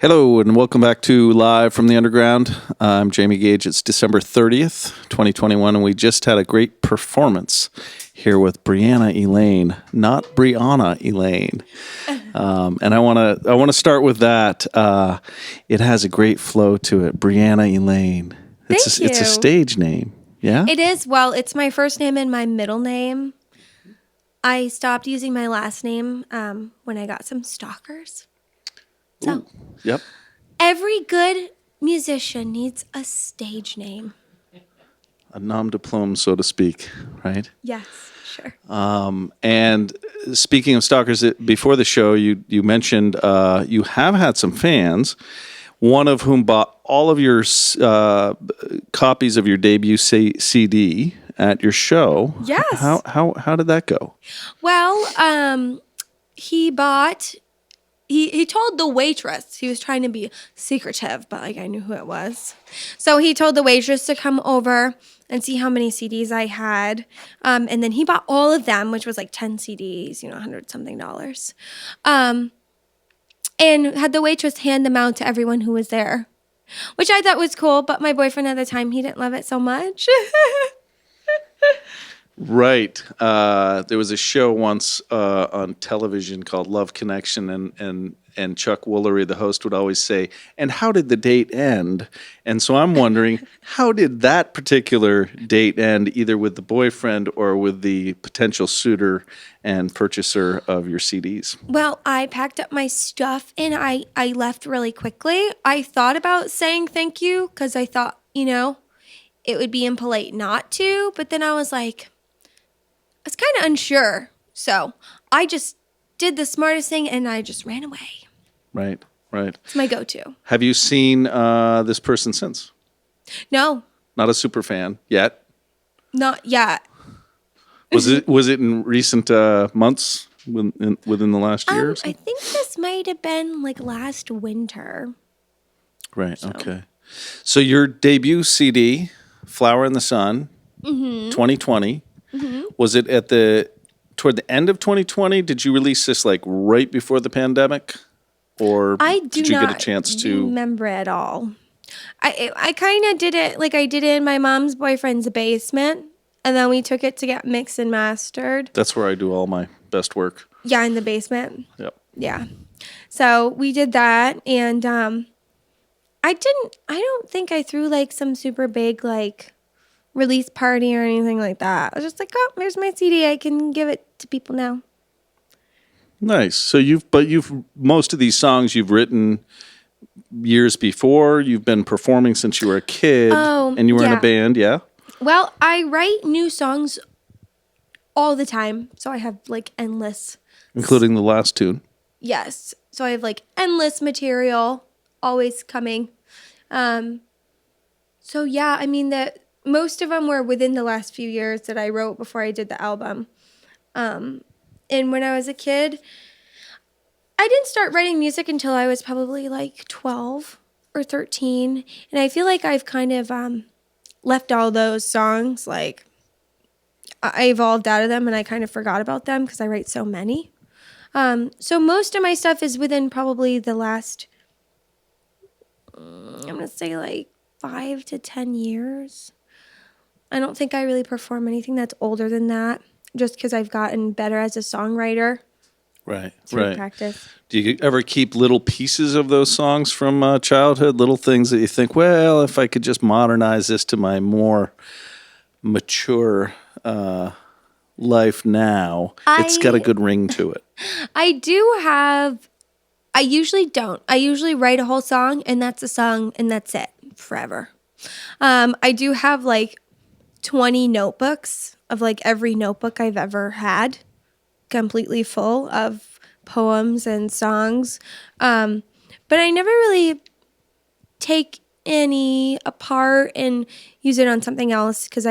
Hello and welcome back to Live from the Underground. I'm Jamie Gage. It's December 30th, 2021, and we just had a great performance here with Breanna Elaine, not Breanna Elaine. And I want to start with that. It has a great flow to it. Breanna Elaine. It's Thank you. a stage name. Yeah? It is. Well, it's my first name and my middle name. I stopped using my last name when I got some stalkers. So, Ooh, yep. every good musician needs a stage name. A nom de plume, so to speak, right? Yes, sure. And speaking of stalkers, before the show, you mentioned you have had some fans, one of whom bought all of your copies of your debut CD at your show. Yes. How did that go? Well, he bought... He told the waitress, he was trying to be secretive, but I knew who it was. So he told the waitress to come over and see how many CDs I had. And then he bought all of them, which was like 10 CDs, $100-something. And had the waitress hand them out to everyone who was there, which I thought was cool. But my boyfriend at the time, he didn't love it so much. Right. There was a show once on television called Love Connection, and Chuck Woolery, the host, would always say, "And how did the date end?" And so I'm wondering, how did that particular date end, either with the boyfriend or with the potential suitor and purchaser of your CDs? Well, I packed up my stuff and I left really quickly. I thought about saying thank you because I thought, it would be impolite not to. But then I was like, I was kind of unsure. So I just did the smartest thing and I just ran away. Right. It's my go-to. Have you seen this person since? No, Not a super fan yet. not yet. Was it in recent months within the last year or I something? think this might have been like last winter. Right. Okay. So your debut CD, "Flower in the Sun," 2020. Was it toward the end of 2020? Did you release this like right before the pandemic, or I do did you not get a chance to? remember at all. I kind of did it like I did it in my mom's boyfriend's basement, and then we took it to get mixed and mastered. That's where I do all my best work. Yeah, in the basement. Yep. Yeah. So we did that, and I don't think I threw like some super big like release party or anything like that. I was just like, oh, here's my CD. I can give it to people now. Nice. So most of these songs you've written years before. You've been performing since you were a kid, and you were in a yeah. band. Yeah. Well, I write new songs all the time, so I have like endless. Including the last tune. Yes. So I have like endless material always coming. So yeah, I mean most of them were within the last few years that I wrote before I did the album. And when I was a kid, I didn't start writing music until I was probably like 12 or 13. And I feel like I've kind of left all those songs, like I evolved out of them and I kind of forgot about them because I write so many. So most of my stuff is within probably the last, I'm going to say like 5 to 10 years. I don't think I really perform anything that's older than that just because I've gotten better as a songwriter. Right. Through practice. Do you ever keep little pieces of those songs from childhood, little things that you think, well, if I could just modernize this to my more mature life now, it's got a good ring to it. I usually don't. I usually write a whole song and that's a song and that's it forever. I do have like 20 notebooks of like every notebook I've ever had, completely full of poems and songs. But I never really take any apart and use it on something else because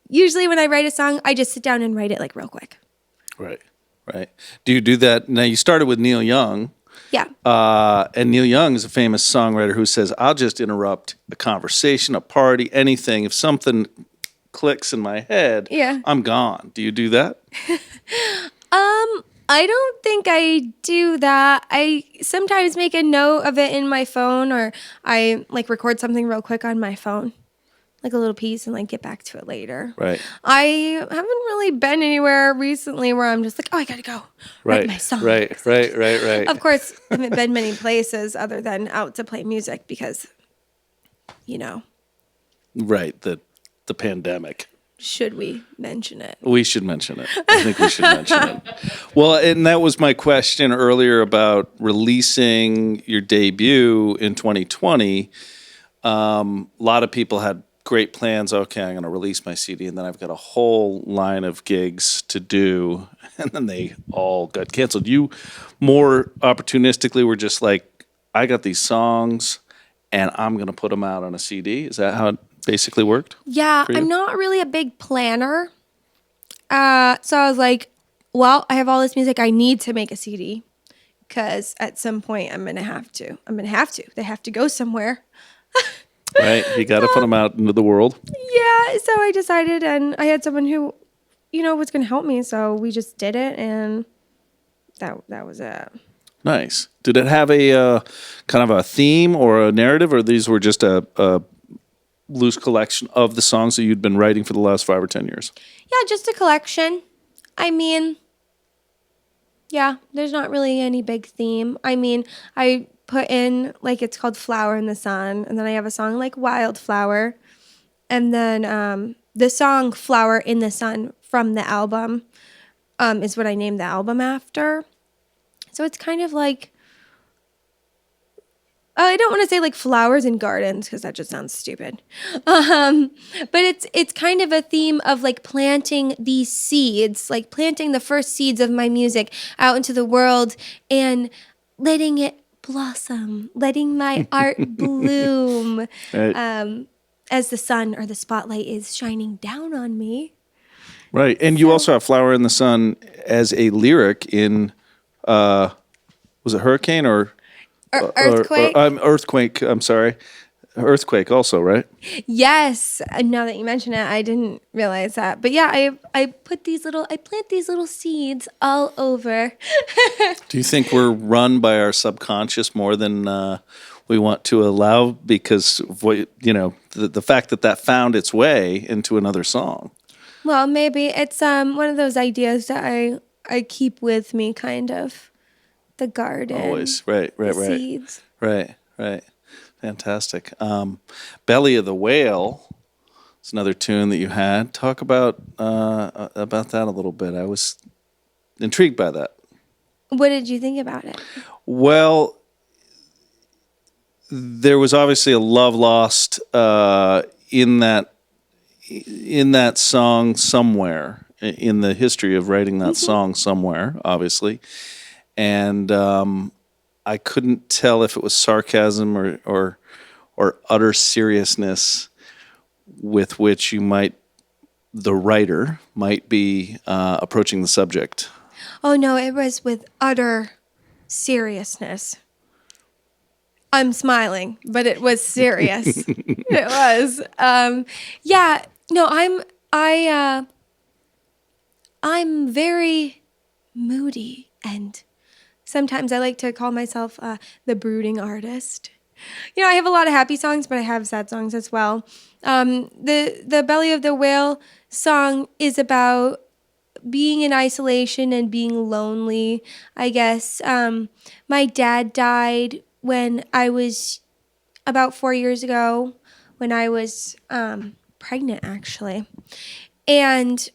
usually when I write a song, I just sit down and write it like real quick. Right. Do you do that? Now, you started with Neil Young. Yeah. And Neil Young is a famous songwriter who says, I'll just interrupt a conversation, a party, anything. If something clicks in my head, I'm gone. Do you do that? I don't think I do that. I sometimes make a note of it in my phone, or I like record something real quick on my phone, like a little piece, and like get back to it later. Right. I haven't really been anywhere recently where I'm just like, oh, I gotta go write my song. Right. Of course, I haven't been many places other than out to play music because, you know, Right. The pandemic. should we mention it? We should mention it. I think we should mention it. Well, and that was my question earlier about releasing your debut in 2020. A lot of people had great plans. Okay, I'm going to release my CD, and then I've got a whole line of gigs to do, and then they all got canceled. You more opportunistically were just like, I got these songs, and I'm going to put them out on a CD. Is that how it basically worked? Yeah, for you? I'm not really a big planner. So I was like, well, I have all this music. I need to make a CD because at some point I'm going to have to. They have to go somewhere. Right? You got to put them out into the world. Yeah, so I decided, and I had someone who, was going to help me. So we just did it, and that was it. Nice. Did it have a kind of a theme or a narrative, or these were just a loose collection of the songs that you'd been writing for the last 5 or 10 years? Yeah, just a collection. I mean, yeah, there's not really any big theme. I mean, I put in, like, it's called Flower in the Sun, and then I have a song like Wildflower, and then the song Flower in the Sun from the album is what I named the album after. So it's kind of like, I don't want to say like flowers and gardens because that just sounds stupid. But it's kind of a theme of like planting these seeds, like planting the first seeds of my music out into the world and letting it blossom, letting my art bloom Right. as the sun or the spotlight is shining down on me. Right. And you also have Flower in the Sun as a lyric in, was it Hurricane or Earthquake. Earthquake? I'm sorry. Earthquake also, right? Yes. Now that you mention it, I didn't realize that. But yeah, I plant these little seeds all over. Do you think we're run by our subconscious more than we want to allow because of what, the fact that found its way into another song? Well, maybe it's one of those ideas that I keep with me, kind of. The garden. Always. Right. Seeds. Right. Fantastic. Belly of the Whale is another tune that you had. Talk about that a little bit. I was intrigued by that. What did you think about it? Well, there was obviously a love lost in that song somewhere in the history of writing that song somewhere, obviously, and I couldn't tell if it was sarcasm or utter seriousness with which the writer might be approaching the subject. Oh no, it was with utter seriousness. I'm smiling, but it was serious. It was. Yeah. No, I'm very moody, and sometimes I like to call myself the brooding artist. I have a lot of happy songs, but I have sad songs as well. The Belly of the Whale song is about being in isolation and being lonely, I guess. My dad died when I was about 4 years ago, when I was pregnant, actually. And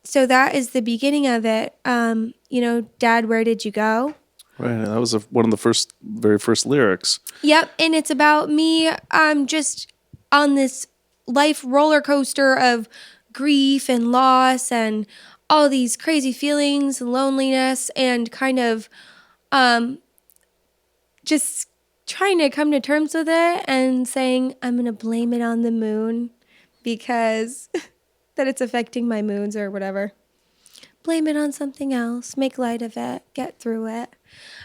so that is the beginning of it. Dad, where did you go? Right, that was one of the very first lyrics. Yep, and it's about me just on this life roller coaster of grief and loss and all these crazy feelings and loneliness, and kind of just trying to come to terms with it and saying I'm going to blame it on the moon because that it's affecting my moods or whatever. Blame it on something else, make light of it, get through it.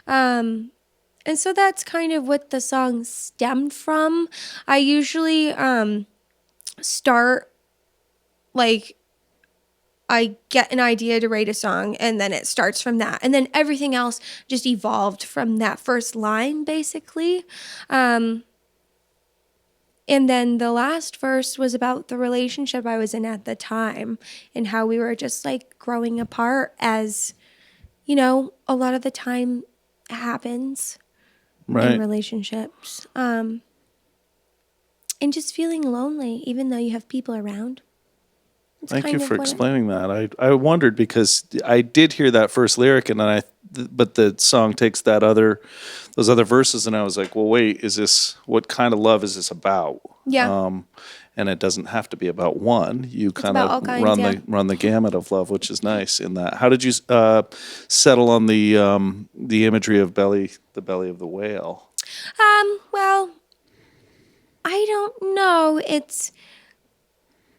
And so that's kind of what the song stemmed from. I usually start like I get an idea to write a song, and then it starts from that. And then everything else just evolved from that first line, basically. And then the last verse was about the relationship I was in at the time and how we were just like growing apart, as, you know, a lot of the time happens in Right. relationships. And just feeling lonely, even though you have people around. It's Thank kind you of for what explaining that. I wondered because I did hear that first lyric, and then but the song takes those other verses, and I was like, well, wait, is this, what kind of love is this about? Yeah. And it doesn't have to be about one. You kind about of all kinds, yeah. run the gamut of love, which is nice in that. How did you settle on the imagery of the belly of the whale? Well, I don't know. It's,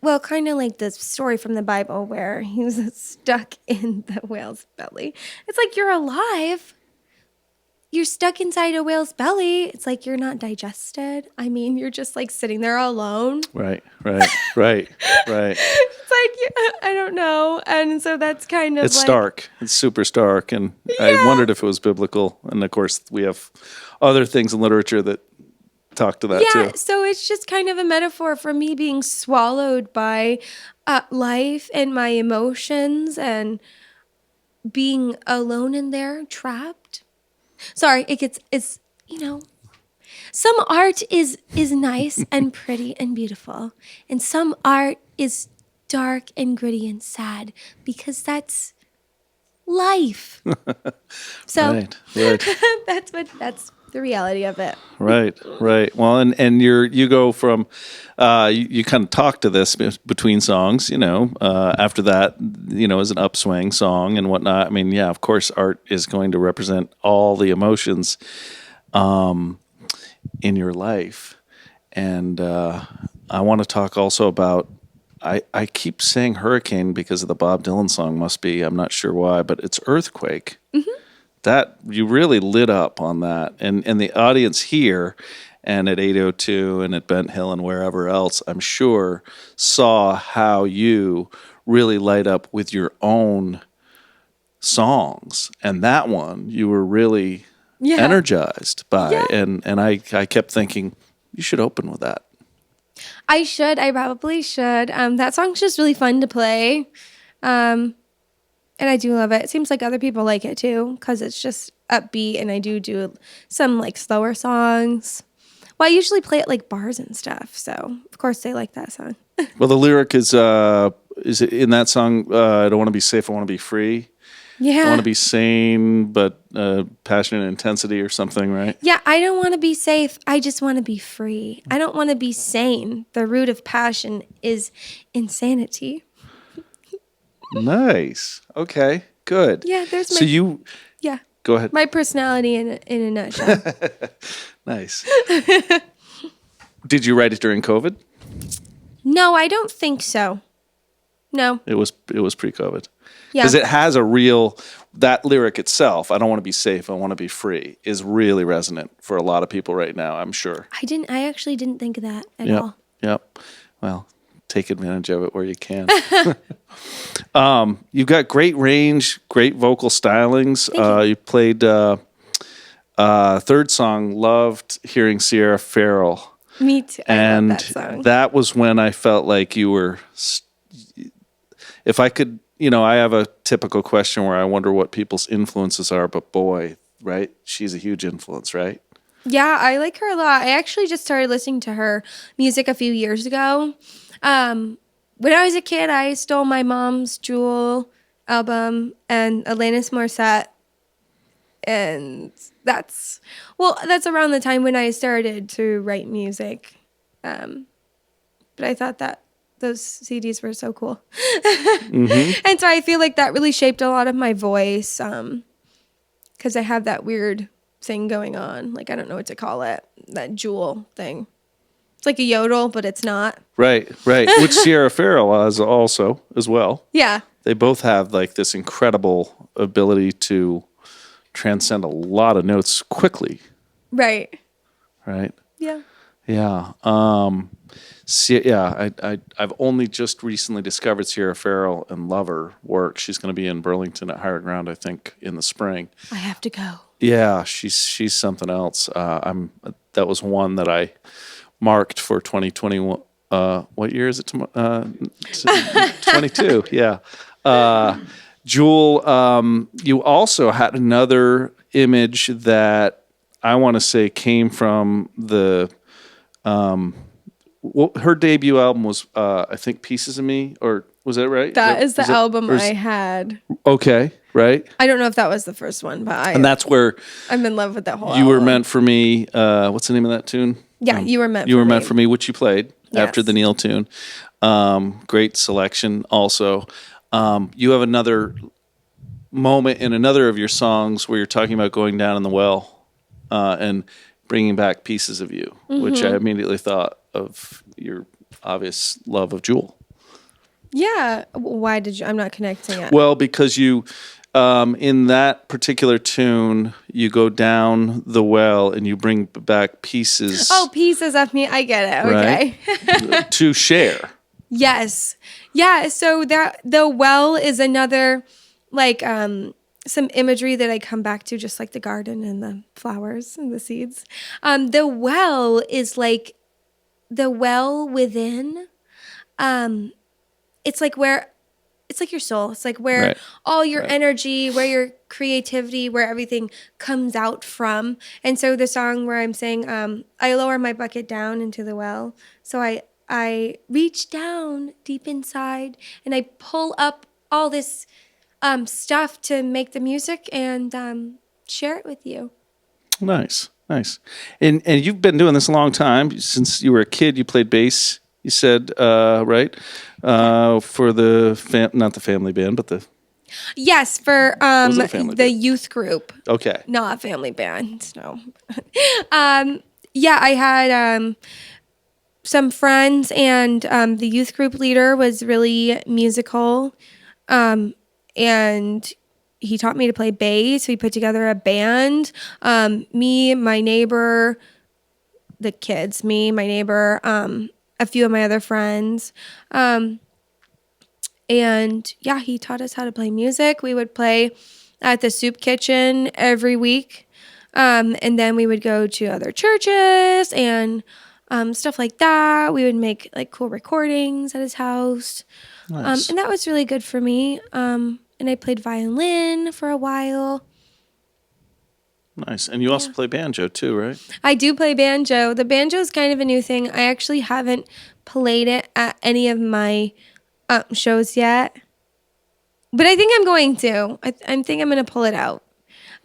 well, kind of like the story from the Bible where he was stuck in the whale's belly. It's like you're alive. You're stuck inside a whale's belly. It's like you're not digested. I mean, you're just like sitting there alone. Right, right, right, right. It's like, I don't know. And so that's kind of It's like, stark. It's super stark, and I Yeah. wondered if it was biblical. And of course, we have other things in literature that talk to that yeah, too. so it's just kind of a metaphor for me being swallowed by life and my emotions and being alone in there, trapped. Sorry, it's, you know, some art is nice and pretty and beautiful, and some art is dark and gritty and sad, because that's life. So Right, right, that's the reality of it. right, right. Well, and you go from you kind of talk to this between songs. After that, as an upswing song and whatnot. I mean, yeah, of course, art is going to represent all the emotions in your life. And I want to talk also about, I keep saying hurricane because of the Bob Dylan song, must be, I'm not sure why, but it's earthquake. That, you really lit up on that. And the audience here and at 802 and at Bent Hill and wherever else, I'm sure, saw how you really light up with your own songs. And that one, you were really Yeah. energized by. Yeah. And I kept thinking, you should open with that. I should. I probably should. That song's just really fun to play. And I do love it. It seems like other people like it too, because it's just upbeat, and I do some like slower songs. Well, I usually play at like bars and stuff, so of course they like that song. Well, the lyric is it in that song, I don't want to be safe, I want to be free. I Yeah. want to be sane, but passionate intensity or something, right? Yeah, I don't want to be safe. I just want to be free. I don't want to be sane. The root of passion is insanity. Nice. Okay, good. Yeah, there's my So you, yeah, go ahead. my personality in a nutshell. Nice. Did you write it during COVID? No, I don't think so. No. It was pre-COVID. Yeah. Because it has that lyric itself, I don't want to be safe, I want to be free, is really resonant for a lot of people right now, I'm sure. I actually didn't think of that at Yep. all. Yep. Well, take advantage of it where you can. You've got great range, great vocal stylings. You played third song, loved hearing Sierra Farrell. Me too. I And love that song. that was when I felt like you were, if I could, I have a typical question where I wonder what people's influences are, but boy, right? She's a huge influence, right? Yeah, I like her a lot. I actually just started listening to her music a few years ago. When I was a kid, I stole my mom's Jewel album and Alanis Morissette. And that's around the time when I started to write music. But I thought that those CDs were so cool. And so I feel like that really shaped a lot of my voice, because I have that weird thing going on. Like, I don't know what to call it, that Jewel thing. It's like a yodel, but it's not. Right. Which Sierra Farrell has also as well. Yeah. They both have like this incredible ability to transcend a lot of notes quickly. Right. Right. Yeah. Yeah. I've only just recently discovered Sierra Farrell and love her work. She's going to be in Burlington at Higher Ground, I think, in the spring. I have to go. Yeah, she's something else. That was one that I marked for 2021. What year is it? 22. Yeah. Jewel, you also had another image that I want to say came from her debut album was, I think, Pieces of Me, or was that right? That is the album or is- I had. Okay, right? I don't know if that was the first one, but And that's where I'm in love with that whole You Were album. Meant for Me. What's the name of that tune? Yeah, You Were Meant You for Were Me. Meant for Me, which you played after Yes. the Neil tune. Great selection also. You have another moment in another of your songs where you're talking about going down in the well and bringing back pieces of you, which I immediately thought of your obvious love of Jewel. Yeah. Why did you? I'm not connecting it. Well, because you, in that particular tune, you go down the well and you bring back pieces. Oh, pieces of me. I get it. Okay. Right? To share. Yes. Yeah. So that the well is another like some imagery that I come back to, just like the garden and the flowers and the seeds. The well is like the well within. It's like where it's like your soul. It's like where Right. all your Right. energy, where your creativity, where everything comes out from. And so the song where I'm saying, I lower my bucket down into the well. So I reach down deep inside and I pull up all this stuff to make the music and share it with you. Nice. And you've been doing this a long time. Since you were a kid, you played bass. You said, right? For the not the family band, but the Yes, for Was it a family the band? youth group. okay. Not a family band, no. Yeah, I had some friends, and the youth group leader was really musical, and he taught me to play bass. We put together a band. Me, my neighbor, the kids, me, my neighbor, a few of my other friends. And yeah, he taught us how to play music. We would play at the soup kitchen every week. And then we would go to other churches and stuff like that. We would make like cool recordings at his house. Nice. And that was really good for me. And I played violin for a while. Nice. And you also play banjo too, right? I do play banjo. The banjo is kind of a new thing. I actually haven't played it at any of my shows yet, but I think I'm going to. I think I'm going to pull it out.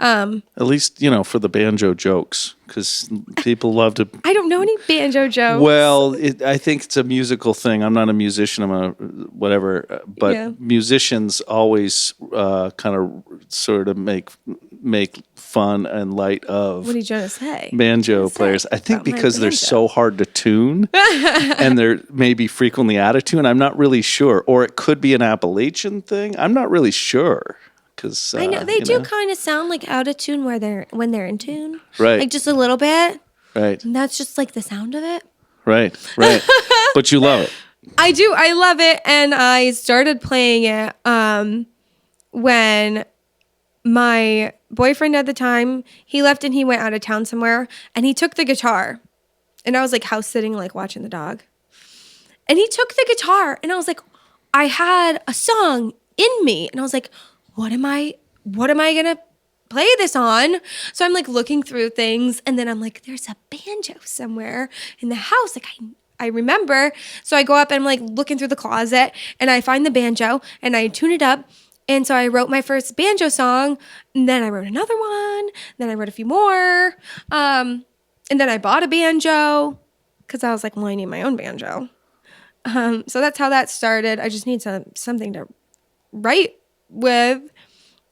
At least, for the banjo jokes, because people love to. I don't know any banjo jokes. Well, I think it's a musical thing. I'm not a musician. I'm a whatever, but Yeah. musicians always kind of sort of make fun and light of What are you trying to say? banjo players. I think about my because they're banjo? so hard to tune and they're maybe frequently out of tune. I'm not really sure. Or it could be an Appalachian thing. I'm not really sure. Cause, I know they do kind of sound like out of tune when they're in tune, Right. like just a little bit. Right. And that's just like the sound of it. Right. But you love it. I do. I love it, and I started playing it when my boyfriend at the time, he left and he went out of town somewhere, and he took the guitar, and I was like house sitting, like watching the dog, and he took the guitar, and I was like, I had a song in me, and I was like, what am I gonna play this on? So I'm like looking through things, and then I'm like, there's a banjo somewhere in the house, like I remember. So I go up and I'm like looking through the closet, and I find the banjo and I tune it up. And so I wrote my first banjo song, and then I wrote another one, then I wrote a few more. And then I bought a banjo because I was like, well, I need my own banjo. So that's how that started. I just need something to write with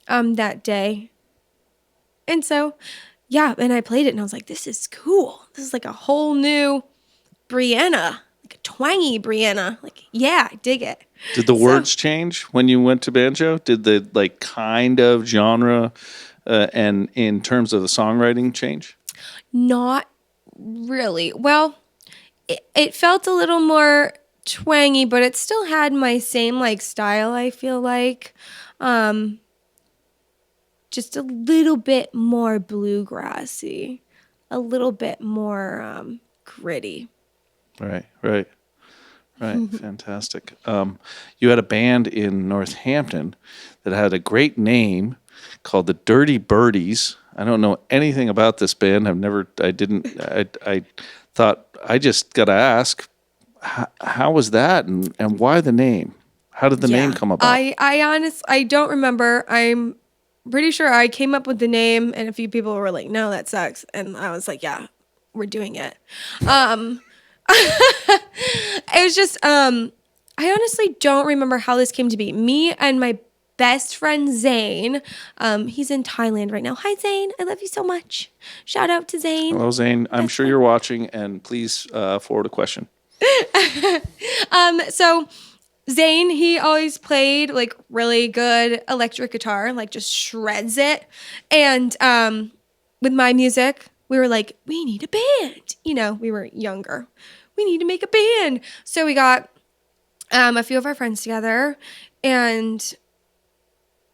that day. And so, yeah, and I played it, and I was like, this is cool. This is like a whole new Breanna, like a twangy Breanna. Like, yeah, I dig it. Did the words change when you went to banjo? Did the kind of genre and in terms of the songwriting change? Not really. Well, it felt a little more twangy, but it still had my same like style, I feel like. Just a little bit more bluegrassy, a little bit more gritty. Right, right, right. Fantastic. You had a band in Northampton that had a great name called the Dirty Birdies. I don't know anything about this band. I thought I just got to ask, how was that and why the name? How did the name come about? I don't remember. I'm pretty sure I came up with the name, and a few people were like, "No, that sucks," and I was like, "Yeah, we're doing it." It was just I honestly don't remember how this came to be. Me and my best friend Zane, he's in Thailand right now. Hi Zane, I love you so much. Shout out to Zane. Hello, Zane. I'm sure you're watching, and please forward a question. So Zane, he always played like really good electric guitar, like just shreds it. And with my music, we were like, we need a band. You know, we were younger. We need to make a band. So we got a few of our friends together and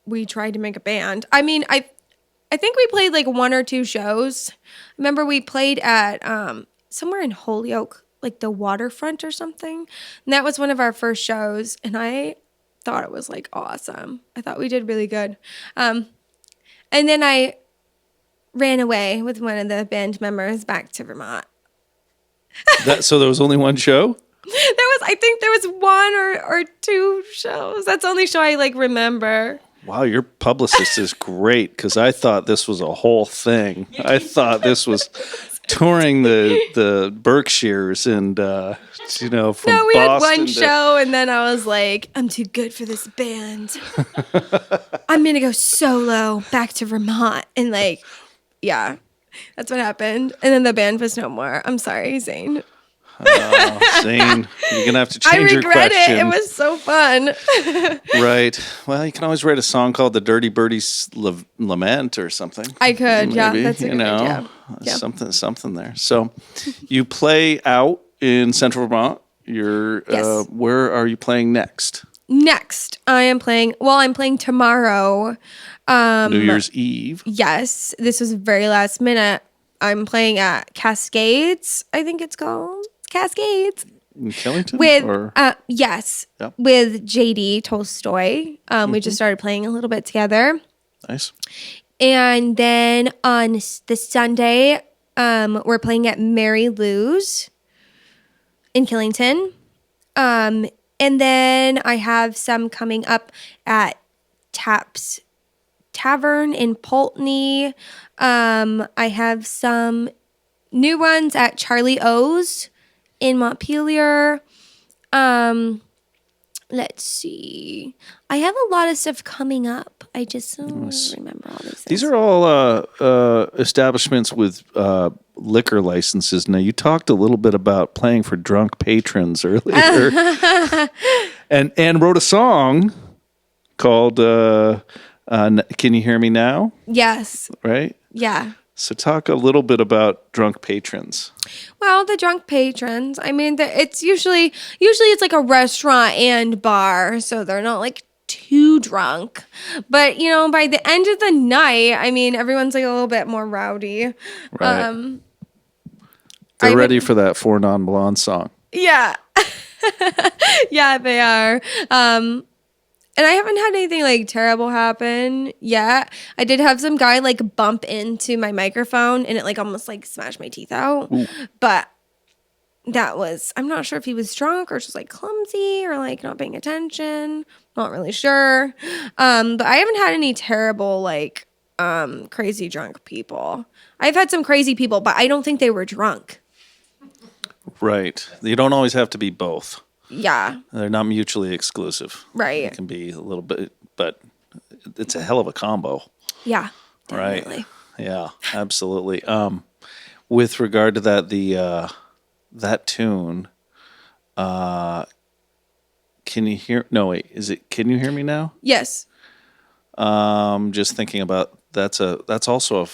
we tried to make a band. I mean, I think we played like one or two shows. Remember we played at somewhere in Holyoke, like the waterfront or something. And that was one of our first shows. And I thought it was like awesome. I thought we did really good. And then I ran away with one of the band members back to Vermont. So there was only one show? I think there was one or two shows. That's the only show I like remember. Wow, your publicist is great because I thought this was a whole thing. I thought this was touring the Berkshires and from No, we had Boston one show and then I was like, I'm too good for this band. I'm gonna go solo back to Vermont and like, yeah, that's what happened. And then the band was no more. I'm sorry, Zane. Zane, you're gonna have to change your regret question. it. It was so fun. Right. Well, you can always write a song called "The Dirty Birdies Lament" or something. I could. Maybe, Yeah, that's a good idea. Yeah. something there. So, you play out in Central Vermont. Yes. Where are you playing next? Next, I'm playing tomorrow. New Year's Eve. Yes, this was very last minute. I'm playing at Cascades, I think it's called. Cascades. In Killington? With yes, Yep. with JD Tolstoy. We just started playing a little bit together. Nice. And then on the Sunday, we're playing at Mary Lou's in Killington. And then I have some coming up at Taps Tavern in Pulteney. I have some new ones at Charlie O's in Montpelier. Let's see. I have a lot of stuff coming up. I just don't remember all these things. These are all establishments with liquor licenses. Now, you talked a little bit about playing for drunk patrons earlier, and wrote a song called "Can You Hear Me Now?" Yes. Right? Yeah. So talk a little bit about drunk patrons. Well, the drunk patrons, I mean, it's usually it's like a restaurant and bar, so they're not like too drunk. But, by the end of the night, I mean, everyone's like a little bit more rowdy. Right. They're ready for that Four Non Blondes song. Yeah. Yeah, they are. And I haven't had anything like terrible happen yet. I did have some guy like bump into my microphone and it like almost like smashed my teeth out. Ooh. But I'm not sure if he was drunk or just like clumsy or like not paying attention. Not really sure. But I haven't had any terrible like crazy drunk people. I've had some crazy people, but I don't think they were drunk. Right. You don't always have to be both. Yeah. They're not mutually exclusive. Right. It can be a little bit, but it's a hell of a combo. Yeah. Definitely. Right. Yeah, absolutely. With regard to that, that tune, can you hear? No, wait. Can you hear me now? Yes. Just thinking about that's also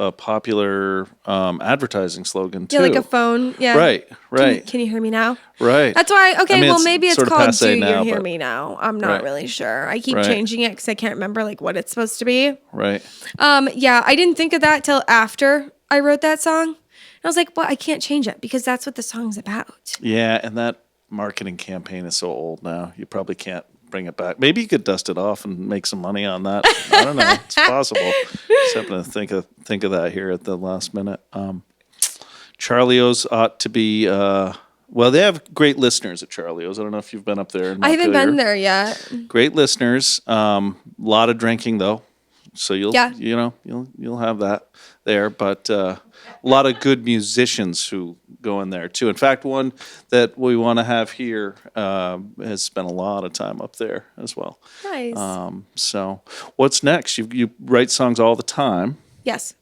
a popular advertising slogan too. Yeah, like a phone. Yeah. Right, right, Can you hear me now? right. That's why. Okay, I mean, well it's maybe it's sort of called passe "Do now, You Hear but- Me Now?" I'm not Right. really sure. I keep Right. changing it because I can't remember like what it's supposed to be. Right. Yeah, I didn't think of that till after I wrote that song. And I was like, well, I can't change it because that's what the song's about. Yeah, and that marketing campaign is so old now. You probably can't bring it back. Maybe you could dust it off and make some money on that. I don't know. It's possible. Just happen to think of that here at the last minute. Charlio's ought to be. Well, they have great listeners at Charlio's. I don't know if you've been up there. In I haven't Montpelier. been there yet. Great listeners. Lot of drinking though, so you'll Yeah. you'll have that there. But a lot of good musicians who go in there too. In fact, one that we want to have here has spent a lot of time up there as well. Nice. So what's next? You write songs all the time. Yes.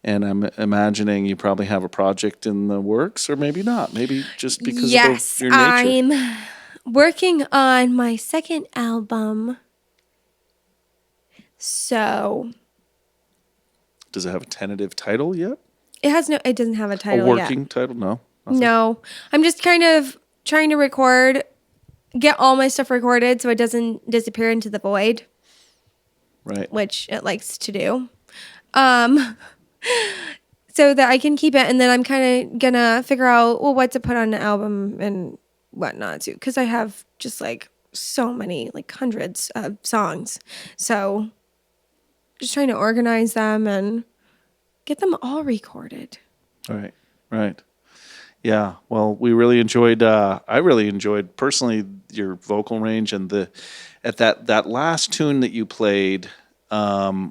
And I'm imagining you probably have a project in the works, or maybe not. Maybe just because Yes, of your nature. I'm working on my second album. So Does it have a tentative title yet? it doesn't have a title A yet. working title? No. Nothing? No. I'm just kind of trying to get all my stuff recorded so it doesn't disappear into the void, Right. which it likes to do. So that I can keep it, and then I'm kind of gonna figure out what to put on an album and whatnot too, because I have just like so many, like hundreds of songs. So just trying to organize them and get them all recorded. Right. Right. Yeah. Well, we really enjoyed. I really enjoyed personally your vocal range and that last tune that you played,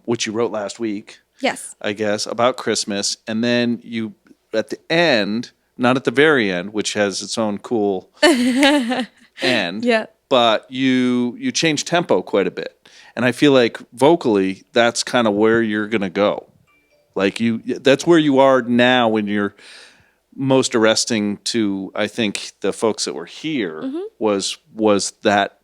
which you wrote last week. Yes. I guess, about Christmas. And then you, at the end, not at the very end, which has its own cool end, Yeah. but you change tempo quite a bit. And I feel like vocally, that's kind of where you're going to go. Like that's where you are now when you're most arresting to, I think, the folks that were here was that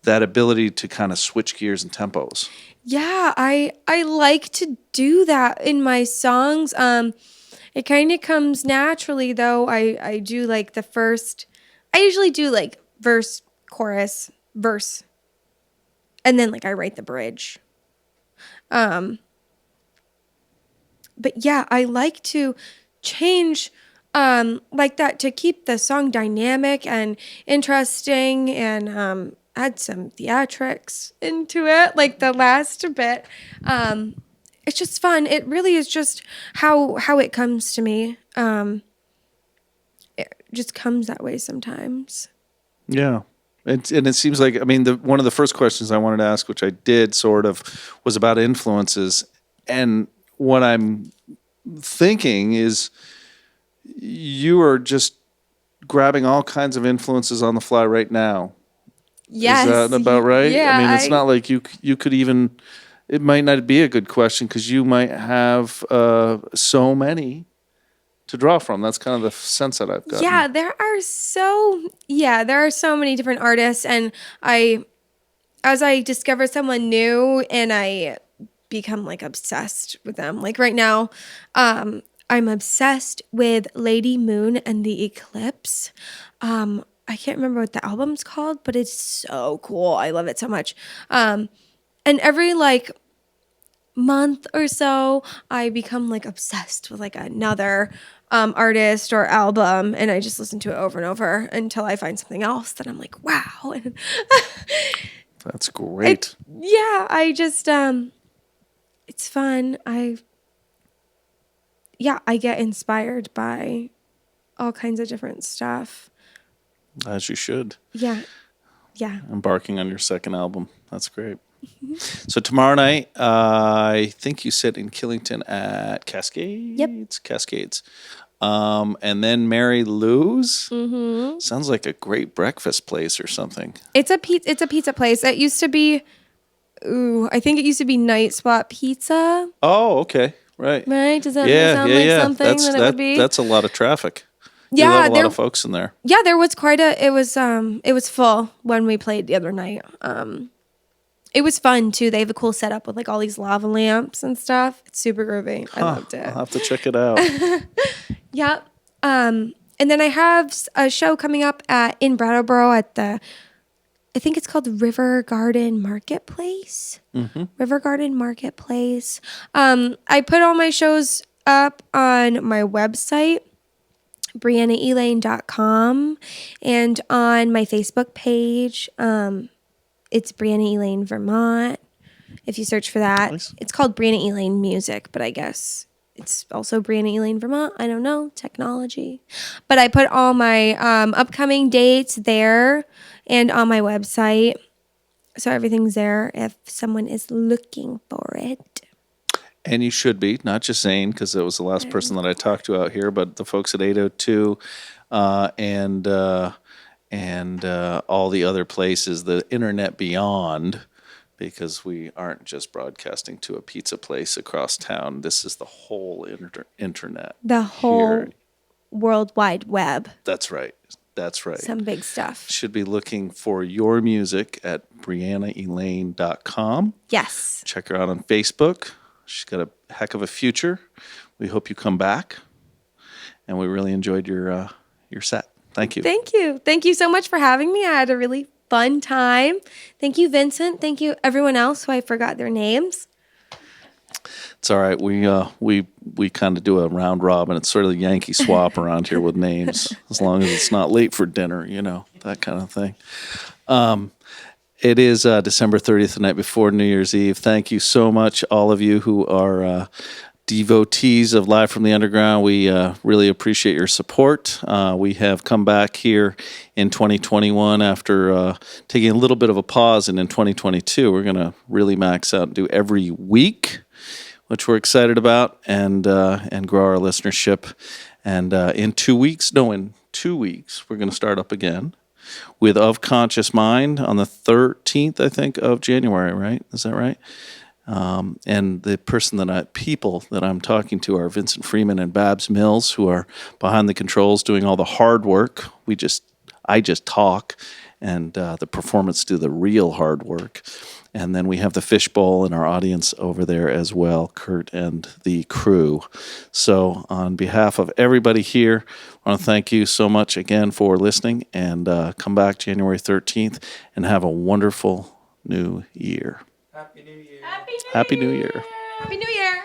ability to kind of switch gears and tempos. Yeah, I like to do that in my songs. It kind of comes naturally though. I do like I usually do like verse, chorus, verse, and then like I write the bridge. But yeah, I like to change like that to keep the song dynamic and interesting and add some theatrics into it, like the last bit. It's just fun. It really is just how it comes to me. It just comes that way sometimes. Yeah. And it seems like, I mean, one of the first questions I wanted to ask, which I did sort of, was about influences. And what I'm thinking is you are just grabbing all kinds of influences on the fly right now. Yes. Is that about right? Yeah. I mean, it's not like you could even, it might not be a good question because you might have so many to draw from. That's kind of the sense that I've gotten. Yeah, there are so many different artists, and as I discover someone new and I become like obsessed with them. Like right now, I'm obsessed with Lady Moon and the Eclipse. I can't remember what the album's called, but it's so cool. I love it so much. And every like month or so, I become like obsessed with like another artist or album, and I just listen to it over and over until I find something else that I'm like, wow. That's great. I just it's fun. I get inspired by all kinds of different stuff. As you should. Yeah. Embarking on your second album. That's great. So tomorrow night, I think you sit in Killington at Cascades. Yep. Cascades. And then Mary Lou's. Mm-hmm. Sounds like a great breakfast place or something. It's a pizza place. It used to be, I think it used to be Night Spot Pizza. Oh, okay. Right. Right? Does that sound like something that it would be? That's a lot of traffic. Yeah, you have a lot of folks in there. Yeah, there was it was full when we played the other night. It was fun too. They have a cool setup with like all these lava lamps and stuff. It's super groovy. I loved it. I'll have to check it out. Yep. And then I have a show coming up in Brattleboro at I think it's called River Garden Marketplace. River Garden Marketplace. I put all my shows up on my website, BreannaElaine.com, and on my Facebook page. It's Breanna Elaine Vermont. If you search for that, Nice. It's called Breanna Elaine Music, but I guess it's also Breanna Elaine Vermont. I don't know, technology. But I put all my upcoming dates there and on my website. So everything's there if someone is looking for it. And you should be, not just Zane, because it was the last person that I talked to out here, but the folks at 802 and all the other places, the internet beyond, because we aren't just broadcasting to a pizza place across town. This is the whole internet. The whole here. World Wide Web. That's right. That's right. Some big stuff. Should be looking for your music at BreannaElaine.com. Yes. Check her out on Facebook. She's got a heck of a future. We hope you come back. And we really enjoyed your set. Thank you. Thank you. Thank you so much for having me. I had a really fun time. Thank you, Vincent. Thank you, everyone else who I forgot their names. It's all right. We kind of do a round robin. It's sort of the Yankee swap around here with names, as long as it's not late for dinner, that kind of thing. It is December 30th, the night before New Year's Eve. Thank you so much, all of you who are devotees of Live from the Underground. We really appreciate your support. We have come back here in 2021 after taking a little bit of a pause, and in 2022, we're going to really max out and do every week, which we're excited about, and grow our listenership. And in 2 weeks, we're going to start up again with Of Conscious Mind on the 13th, I think, of January, right? Is that right? And the people that I'm talking to are Vincent Freeman and Babs Mills, who are behind the controls doing all the hard work. I just talk, and the performance do the real hard work. And then we have the Fishbowl in our audience over there as well, Kurt and the crew. So on behalf of everybody here, I want to thank you so much again for listening, and come back January 13th and have a wonderful new year. Happy New Year. Happy New Happy New Year. Year. Happy New Year.